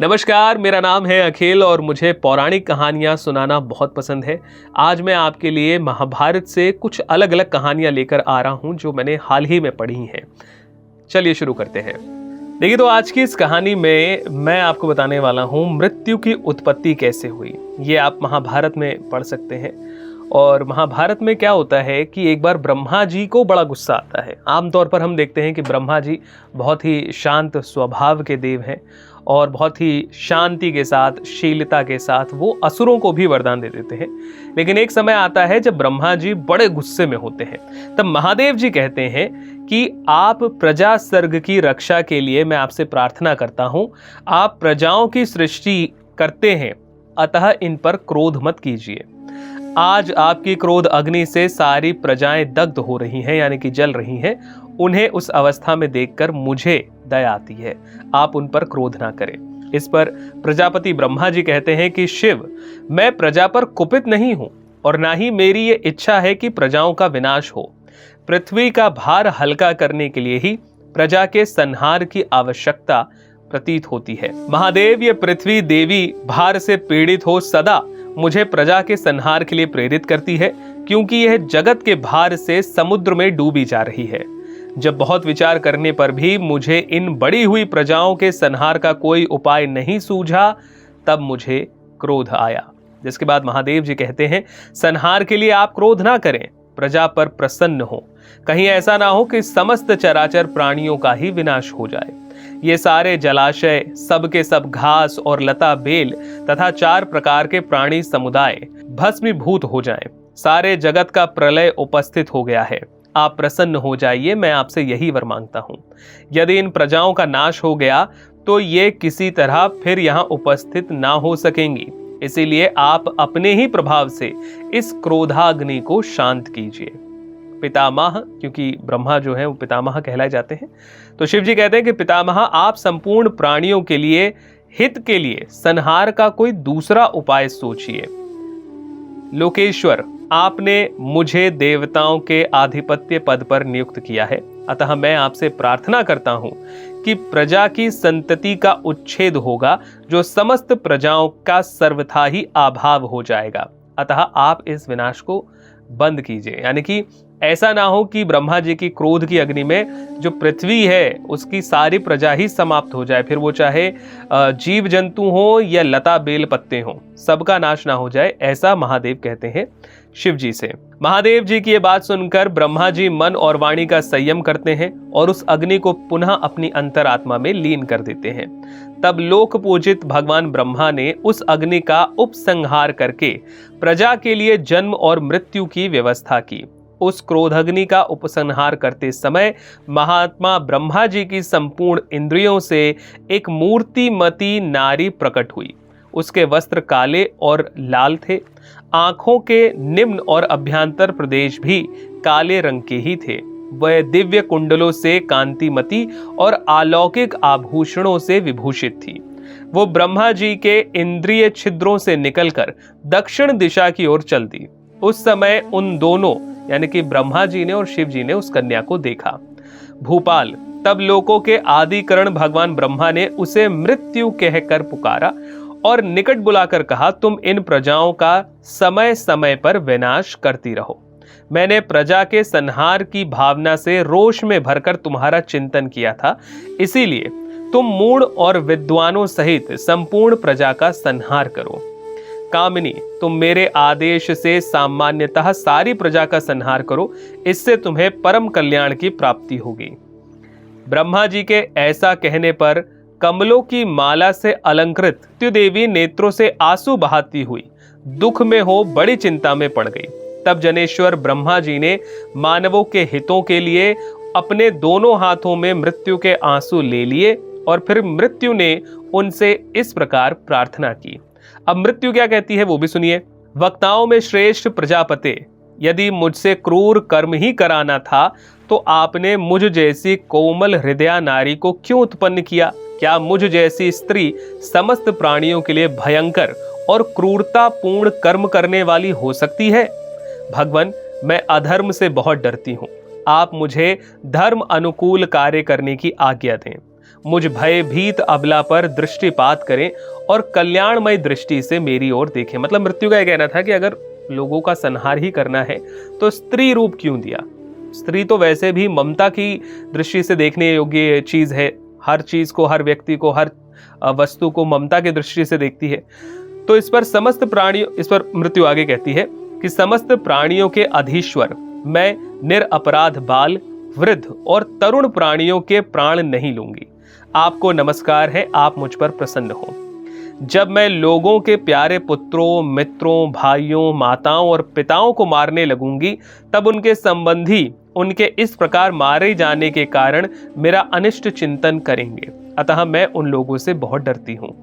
नमस्कार, मेरा नाम है अखिल और मुझे पौराणिक कहानियाँ सुनाना बहुत पसंद है। आज मैं आपके लिए महाभारत से कुछ अलग अलग कहानियाँ लेकर आ रहा हूँ जो मैंने हाल ही में पढ़ी हैं। चलिए शुरू करते हैं। देखिए, तो आज की इस कहानी में मैं आपको बताने वाला हूँ मृत्यु की उत्पत्ति कैसे हुई। ये आप महाभारत में पढ़ सकते हैं। और महाभारत में क्या होता है कि एक बार ब्रह्मा जी को बड़ा गुस्सा आता है। आमतौर पर हम देखते हैं कि ब्रह्मा जी बहुत ही शांत स्वभाव के देव हैं और बहुत ही शांति के साथ, शीलता के साथ वो असुरों को भी वरदान दे देते हैं। लेकिन एक समय आता है जब ब्रह्मा जी बड़े गुस्से में होते हैं। तब महादेव जी कहते हैं कि आप प्रजा सर्ग की रक्षा के लिए मैं आपसे प्रार्थना करता हूं। आप प्रजाओं की सृष्टि करते हैं, अतः इन पर क्रोध मत कीजिए। आज आपकी क्रोध अग्नि से सारी प्रजाएं दग्ध हो रही हैं, यानी कि जल रही हैं। उन्हें उस अवस्था में देखकर मुझे दया आती है। आप उन पर क्रोध ना करें। इस पर प्रजापति ब्रह्मा जी कहते हैं कि शिव, मैं प्रजा पर कुपित नहीं हूं और ना ही मेरी ये इच्छा है कि प्रजाओं का विनाश हो। पृथ्वी का भार हल्का करने के लिए ही प्रजा के संहार की आवश्यकता प्रतीत होती है। महादेव, ये पृथ्वी देवी भार से पीड़ित हो सदा मुझे प्रजा के संहार के लिए प्रेरित करती है, क्योंकि यह जगत के भार से समुद्र में डूबी जा रही है। जब बहुत विचार करने पर भी मुझे इन बड़ी हुई प्रजाओं के संहार का कोई उपाय नहीं सूझा, तब मुझे क्रोध आया। जिसके बाद महादेव जी कहते हैं, संहार के लिए आप क्रोध ना करें, प्रजा पर प्रसन्न हो। कहीं ऐसा ना हो कि समस्त चराचर प्राणियों का ही विनाश हो जाए। ये सारे जलाशय, सबके सब घास और लता बेल तथा 4 प्रकार के प्राणी समुदाय भस्मीभूत हो जाएं। सारे जगत का प्रलय उपस्थित हो गया है। आप प्रसन्न हो जाइए, मैं आपसे यही वर मांगता हूं। यदि इन प्रजाओं का नाश हो गया तो ये किसी तरह फिर यहाँ उपस्थित ना हो सकेंगी। इसीलिए आप अपने ही प्रभाव से इस क्रोधाग्नि को शांत कीजिए। पितामह, क्योंकि ब्रह्मा जो है वो पितामह कहलाए जाते हैं, तो शिव जी कहते हैं कि पितामह, आप संपूर्ण प्राणियों के लिए हित के लिए संहार का कोई दूसरा उपाय सोचिए। लोकेश्वर, आपने मुझे देवताओं के आधिपत्य पद पर नियुक्त किया है, अतः मैं आपसे प्रार्थना करता हूं कि प्रजा की संतति का उच्छेद होगा, जो समस्त प्रजाओं का सर्वथा ही अभाव हो जाएगा। अतः आप इस विनाश को बंद कीजिए। यानी कि ऐसा ना हो कि ब्रह्मा जी की क्रोध की अग्नि में जो पृथ्वी है उसकी सारी प्रजा ही समाप्त हो जाए। फिर वो चाहे जीव जंतु हो या लता बेल पत्ते हो, सबका नाश ना हो जाए, ऐसा महादेव कहते हैं शिव जी से। महादेव जी की ये बात सुनकर ब्रह्मा जी मन और वाणी का संयम करते हैं और उस अग्नि को पुनः अपनी अंतरात्मा में लीन कर देते हैं। तब लोक पूजित भगवान ब्रह्मा ने उस अग्नि का उपसंहार करके प्रजा के लिए जन्म और मृत्यु की व्यवस्था की। उस क्रोधाग्नि का उपसंहार करते समय महात्मा ब्रह्मा जी की संपूर्ण इंद्रियों से एक मूर्तिमती नारी प्रकट हुई। उसके वस्त्र काले और लाल थे। आंखों के निम्न और अभ्यंतर प्रदेश भी काले रंग के ही थे। वह दिव्य कुंडलों से कांतिमती और अलौकिक आभूषणों से विभूषित थी। वो ब्रह्मा जी के इंद्रिय छिद्रों से निकलकर दक्षिण दिशा की ओर चल दी। उस समय उन दोनों, यानी कि ब्रह्मा जी ने और शिव जी ने, उस कन्या को देखा। भूपाल, तब लोकों के आदिकरण भगवान ब्रह्मा ने उसे मृत्यु कहकर पुकारा और निकट बुलाकर कहा, तुम इन प्रजाओं का समय समय पर विनाश करती रहो। मैंने प्रजा के संहार की भावना से रोष में भरकर तुम्हारा चिंतन किया था, इसीलिए तुम मूढ़ और विद्वानों सहित संपूर्ण प्रजा का संहार करो। कामिनी, तुम मेरे आदेश से सामान्यतः सारी प्रजा का संहार करो, इससे तुम्हें परम कल्याण की प्राप्ति होगी। ब्रह्मा जी के ऐसा कहने पर कमलों की माला से अलंकृत मृत्यु देवी नेत्रों से आंसू बहाती हुई दुख में हो बड़ी चिंता में पड़ गई। तब जनेश्वर ब्रह्मा जी ने मानवों के हितों के लिए अपने दोनों हाथों में मृत्यु के आंसू ले लिए और फिर मृत्यु ने उनसे इस प्रकार प्रार्थना की। अब मृत्यु क्या कहती है वो भी सुनिए। वक्ताओं में श्रेष्ठ प्रजापते, यदि मुझसे क्रूर कर्म ही कराना था तो आपने मुझ जैसी कोमल हृदया नारी को क्यों उत्पन्न किया? क्या मुझ जैसी स्त्री समस्त प्राणियों के लिए भयंकर और क्रूरतापूर्ण कर्म करने वाली हो सकती है? भगवान, मैं अधर्म से बहुत डरती हूँ। आप मुझे धर्म अनुकूल कार्य करने की आज्ञा दें। मुझ भयभीत अबला पर दृष्टिपात करें और कल्याणमय दृष्टि से मेरी ओर देखें। मतलब मृत्यु का यह कहना था कि अगर लोगों का संहार ही करना है तो स्त्री रूप क्यों दिया? स्त्री तो वैसे भी ममता की दृष्टि से देखने योग्य चीज है, हर चीज को, हर व्यक्ति को, हर वस्तु को ममता की दृष्टि से देखती है। तो इस पर मृत्यु आगे कहती है कि समस्त प्राणियों के अधीश्वर मैं निरपराध बाल, वृद्ध और तरुण प्राणियों के प्राण नहीं लूंगी। आपको नमस्कार है, आप मुझ पर प्रसन्न हो। जब मैं लोगों के प्यारे पुत्रों, मित्रों, भाइयों, माताओं और पिताओं को मारने लगूंगी, तब उनके संबंधी उनके इस प्रकार मारे जाने के कारण मेरा अनिष्ट चिंतन करेंगे। अतः मैं उन लोगों से बहुत डरती हूँ।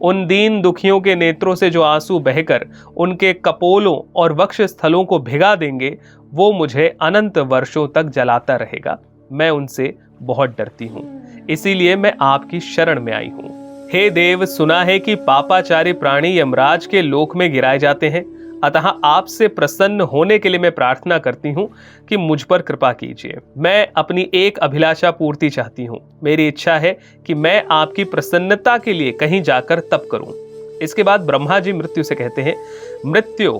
उन दीन दुखियों के नेत्रों से जो आंसू बहकर उनके कपोलों और वक्ष स्थलों को भिगा देंगे, वो मुझे अनंत वर्षों तक जलाता रहेगा। मैं उनसे बहुत डरती हूँ, इसीलिए मैं आपकी शरण में आई हूँ। हे देव, सुना है कि पापाचारी प्राणी यमराज के लोक में गिराए जाते हैं, अतः आपसे प्रसन्न होने के लिए मैं प्रार्थना करती हूँ कि मुझ पर कृपा कीजिए। मैं अपनी एक अभिलाषा पूर्ति चाहती हूँ। मेरी इच्छा है कि मैं आपकी प्रसन्नता के लिए कहीं जाकर तप करूं। इसके बाद ब्रह्मा जी मृत्यु से कहते हैं, मृत्यु,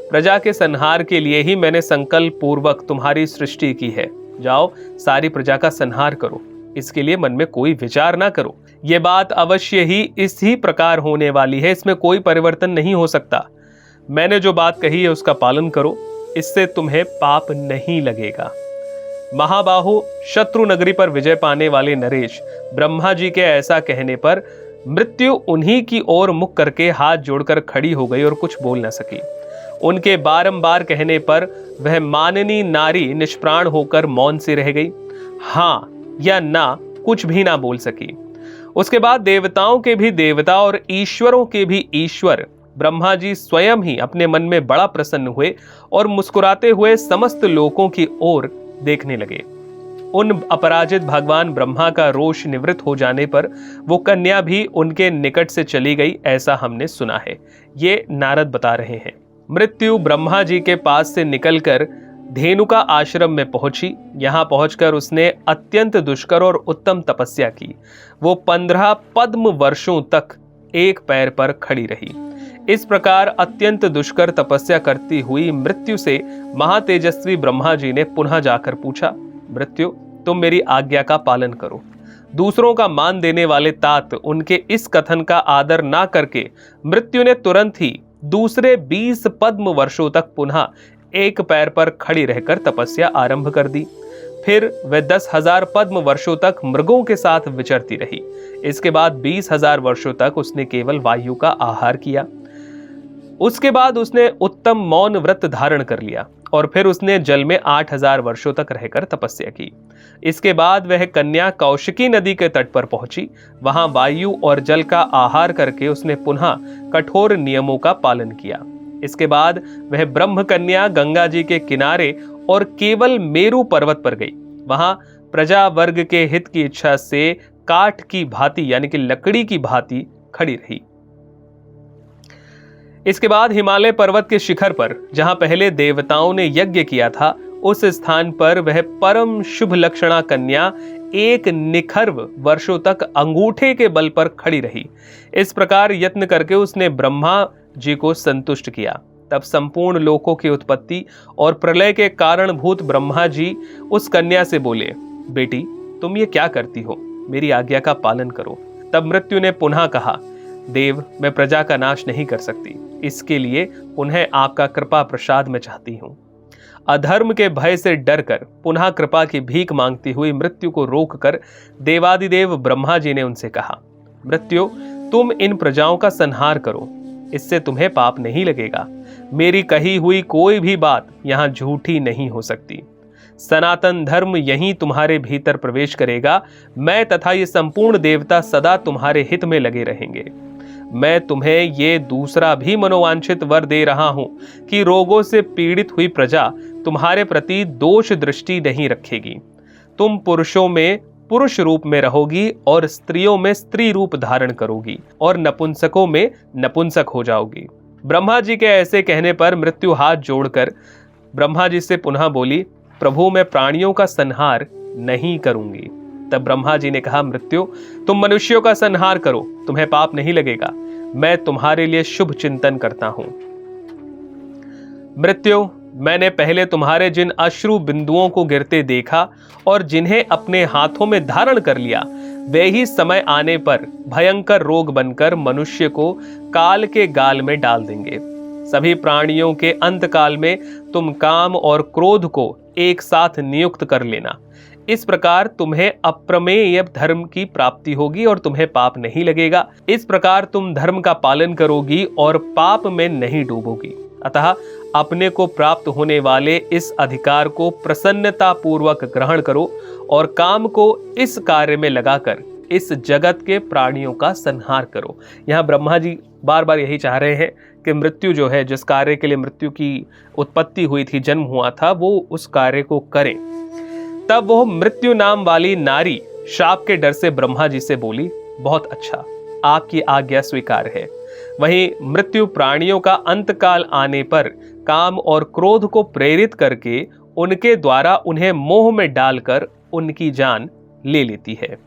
प्रजा के संहार के लिए ही मैंने संकल्प पूर्वक तुम्हारी सृष्टि की है। जाओ, सारी प्रजा का संहार करो, इसके लिए मन में कोई विचार ना करो। ये बात अवश्य ही इसी प्रकार होने वाली है, इसमें कोई परिवर्तन नहीं हो सकता। मैंने जो बात कही है उसका पालन करो, इससे तुम्हें पाप नहीं लगेगा। महाबाहु, शत्रु नगरी पर विजय पाने वाले नरेश, ब्रह्मा जी के ऐसा कहने पर मृत्यु उन्हीं की ओर मुख करके हाथ जोड़कर खड़ी हो गई और कुछ बोल न सकी। उनके बारंबार कहने पर वह माननी नारी निष्प्राण होकर मौन से रह गई। हाँ या ना कुछ भी ना बोल सकी। उसके बाद देवताओं के भी देवता और ईश्वरों के भी ईश्वर ब्रह्मा जी स्वयं ही अपने मन में बड़ा प्रसन्न हुए और मुस्कुराते हुए समस्त लोकों की ओर देखने लगे। उन अपराजित भगवान ब्रह्मा का रोष निवृत्त हो जाने पर वो कन्या भी उनके निकट से चली गई, ऐसा हमने सुना है। ये नारद बता रहे हैं। मृत्यु ब्रह्मा जी के पास से निकलकर धेनुका आश्रम में पहुंची। यहां पहुंचकर उसने अत्यंत दुष्कर और उत्तम तपस्या की। वो 15 पद्म वर्षों तक एक पैर पर खड़ी रही। इस प्रकार अत्यंत दुष्कर तपस्या करती हुई मृत्यु से महातेजस्वी ब्रह्मा जी ने पुनः जाकर पूछा, मृत्यु, तुम मेरी आज्ञा का पालन करो। दूसरों का मान देने वाले तात उनके इस कथन का आदर ना करके मृत्यु ने तुरंत ही दूसरे 20 पद्म वर्षों तक पुनः एक पैर पर खड़ी रहकर तपस्या आरंभ कर दी। फिर वह 10,000 पद्म वर्षों तक मृगों के साथ विचरती रही। इसके बाद 20,000 वर्षों तक उसने केवल वायु का आहार किया। उसके बाद उसने उत्तम मौन व्रत धारण कर लिया और फिर उसने जल में 8,000 वर्षों तक रहकर तपस्या की। इसके बाद वह कन्या कौशिकी नदी के तट पर पहुंची। वहां वायु और जल का आहार करके उसने पुनः कठोर नियमों का पालन किया। इसके बाद वह ब्रह्म कन्या गंगा जी के किनारे और केवल मेरु पर्वत पर गई। वहां प्रजा वर्ग के हित की इच्छा से काठ की भांति यानी कि लकड़ी की भांति खड़ी रही। इसके बाद हिमालय पर्वत के शिखर पर, जहां पहले देवताओं ने यज्ञ किया था, उस स्थान पर वह परम शुभ लक्षणा कन्या एक निखर्व वर्षों तक अंगूठे के बल पर खड़ी रही। इस प्रकार यत्न करके उसने ब्रह्मा जी को संतुष्ट किया। तब संपूर्ण लोकों की उत्पत्ति और प्रलय के कारणभूत ब्रह्मा जी उस कन्या से बोले, बेटी, तुम ये क्या करती हो? मेरी आज्ञा का पालन करो। तब मृत्यु ने पुनः कहा, देव, मैं प्रजा का नाश नहीं कर सकती, इसके लिए उन्हें आपका कृपा प्रसाद मैं चाहती हूँ। अधर्म के भय से डरकर पुनः कृपा की भीख मांगती हुई मृत्यु को रोककर देवादिदेव ब्रह्मा जी ने उनसे कहा, मृत्यु, तुम इन प्रजाओं का संहार करो, इससे तुम्हें पाप नहीं लगेगा। मेरी कही हुई कोई भी बात यहाँ झूठी नहीं हो सकती। सनातन धर्म यहीं तुम्हारे भीतर प्रवेश करेगा। मैं तथा ये संपूर्ण देवता सदा तुम्हारे हित में लगे रहेंगे। मैं तुम्हें ये दूसरा भी मनोवांछित वर दे रहा हूं कि रोगों से पीड़ित हुई प्रजा तुम्हारे प्रति दोष दृष्टि नहीं रखेगी। तुम पुरुषों में पुरुष रूप में रहोगी और स्त्रियों में स्त्री रूप धारण करोगी और नपुंसकों में नपुंसक हो जाओगी। ब्रह्मा जी के ऐसे कहने पर मृत्यु हाथ जोड़कर ब्रह्मा जी से पुनः बोली, प्रभु, मैं प्राणियों का संहार नहीं करूंगी। तब ब्रह्मा जी ने कहा, मृत्यु, तुम मनुष्यों का संहार करो, तुम्हें पाप नहीं लगेगा, मैं तुम्हारे लिए शुभ चिंतन करता हूं। मृत्यु, मैंने पहले तुम्हारे जिन अश्रु बिंदुओं को गिरते देखा और जिन्हें अपने हाथों में धारण कर लिया, वे ही समय आने पर भयंकर रोग बनकर मनुष्य को काल के गाल में डाल देंगे। सभी प्राणियों के अंतकाल में तुम काम और क्रोध को एक साथ नियुक्त कर लेना। इस प्रकार तुम्हें अप्रमेय धर्म की प्राप्ति होगी और तुम्हें पाप नहीं लगेगा। इस प्रकार तुम धर्म का पालन करोगी और पाप में नहीं डूबोगी। अतः अपने को प्राप्त होने वाले इस अधिकार को प्रसन्नता पूर्वक ग्रहण करो और काम को इस कार्य में लगाकर इस जगत के प्राणियों का संहार करो। यहाँ ब्रह्मा जी बार बार यही चाह रहे हैं कि मृत्यु जो है, जिस कार्य के लिए मृत्यु की उत्पत्ति हुई थी, जन्म हुआ था, वो उस कार्य को करें। तब वो मृत्यु नाम वाली नारी शाप के डर से ब्रह्मा जी से बोली, बहुत अच्छा, आपकी आज्ञा स्वीकार है। वहीं मृत्यु प्राणियों का अंतकाल आने पर काम और क्रोध को प्रेरित करके उनके द्वारा उन्हें मोह में डालकर उनकी जान ले लेती है।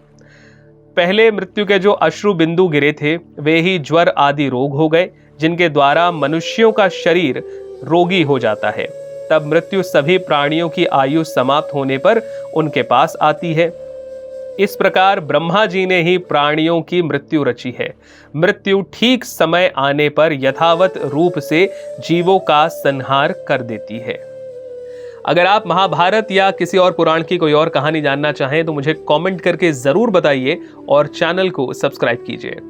पहले मृत्यु के जो अश्रु बिंदु गिरे थे, वे ही ज्वर आदि रोग हो गए, जिनके द्वारा मनुष्यों का शरीर रोगी हो जाता है। तब मृत्यु सभी प्राणियों की आयु समाप्त होने पर उनके पास आती है। इस प्रकार ब्रह्मा जी ने ही प्राणियों की मृत्यु रची है। मृत्यु ठीक समय आने पर यथावत रूप से जीवों का संहार कर देती है। अगर आप महाभारत या किसी और पुराण की कोई और कहानी जानना चाहें तो मुझे कमेंट करके जरूर बताइए और चैनल को सब्सक्राइब कीजिए।